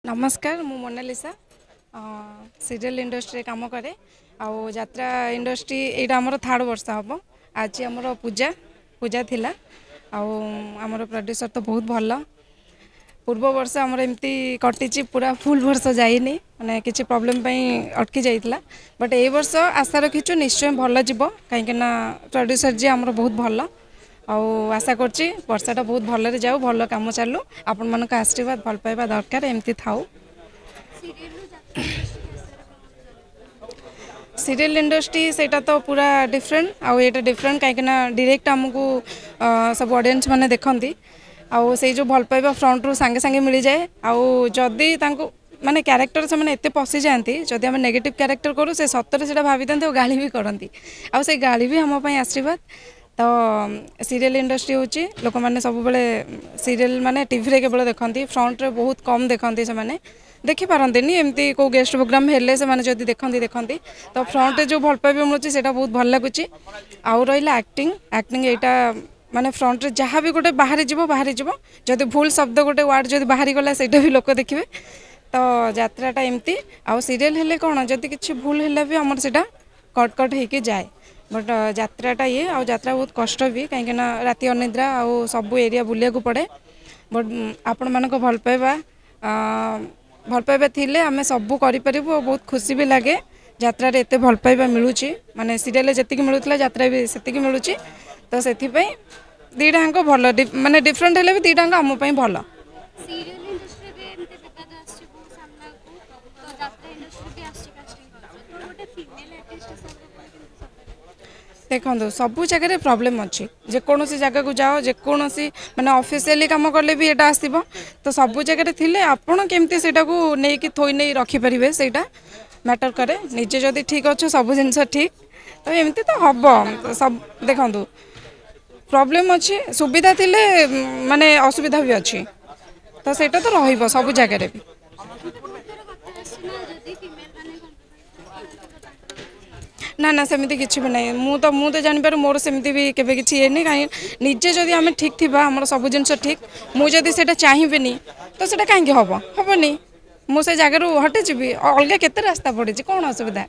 नमस्कार मु Mona Lisa serial industry काम करे आउ यात्रा इंडस्ट्री यहाँ आमर थर्ड वर्ष हम आज आमर पूजा पूजा थिला आमर प्रोड्यूसर तो बहुत भल पूर्व वर्ष आमर एमती कटिची पूरा फुल वर्ष जाइनी माने किसी प्रॉब्लम अटकी जाइला बट ए वर्ष आशा रखीचु निश्चय भल जीव कहीं प्रोड्यूसर जी आमर बहुत भल आशा करछि वर्षाटा बहुत भलरे जाऊ भल काम चालू आपण मानक आशीर्वाद भल पाइबा दरकार एमती थाउ। सीरियल इंडस्ट्री सेटा तो पूरा डिफरेंट आउ एटा डिफरेंट कहीं डायरेक्ट आमको सब ऑडियंस माने देखंती आउ से जो भल पाइबा फ्रंट रू सांगे सांगे मिल जाए आउ जदी तांको माने कैरेक्टर से माने एते पसी जाती जदि आम नेगेटिव कैरेक्टर करूँ से सतरे से भावी था गाड़ी भी करती आउ से गाड़ी भी हम आशीर्वाद तो सीरियल इंडस्ट्री हूँ लोक मैंने सब सीरियल माने टीवी रे केवल देखती फ्रंट रे बहुत कम देखती से माने देखी पारंती एमती को गेस्ट प्रोग्राम हेले से माने जदी देखती तो फ्रंट रे जो भल पाइबा मिलूँ से बहुत भल लगुच आउ रहा एक्टिंग एक्टिंग यहाँ माने फ्रंट रे जहाँ भी गोटे बाहरी जीव जदि भूल शब्द गोटे वार्ड जदि बाहरी गला से भी लोक देखिए तो यात्राटा एमती आउ सीरियल हेले कौन जदि किसी भूल हेले भी आमर सेटा कट कट होके जाए बट यात्राटा ये आउ यात्रा बहुत कष्ट भी कहीं राति अनिद्रा आउ सब एरिया बुलिया को पड़े बट आपण मानक भल पाइबा थिले आमे सब करिपरिबु बहुत खुशी भी लगे यात्रा रे एते भल पाइबा मिलुची माने सीरियल जतिक मिलुतला यात्रा भी सेतिक मिलुची तो सेथि पई दीडांग भल माने डिफरेंट हेले भी दीडांग आम पई भल। देखो सबू जगह प्रॉब्लम अच्छी जेकोसी जगह को जाओ जेकोसी माने ऑफिशियली काम कले भी एटा आसीबो तो सबू जगह थिले आपण केमती सेटा को नै कि थोई नै रखि परिबे सेटा मैटर करे निजे जदी ठीक अच्छो सब जिनस ठीक तो एमती तो हबो सब देखंतु प्रॉब्लम अच्छी सुविधा थिले माने असुविधा भी अच्छी तो सेटा तो रहिबो सब जगह रे भी ना ना सेमती किसी भी ना मुझे जापर मोर सेमती भी केवे किसी ये नहीं कहीं निजे जदि आम ठीक थी आम सब जिन ठीक मुझे चाहिए तो सेटा कहीं हम हेनी मुझे जगार हटिजी अलग केते रास्ता पड़ी कौन असुविधा।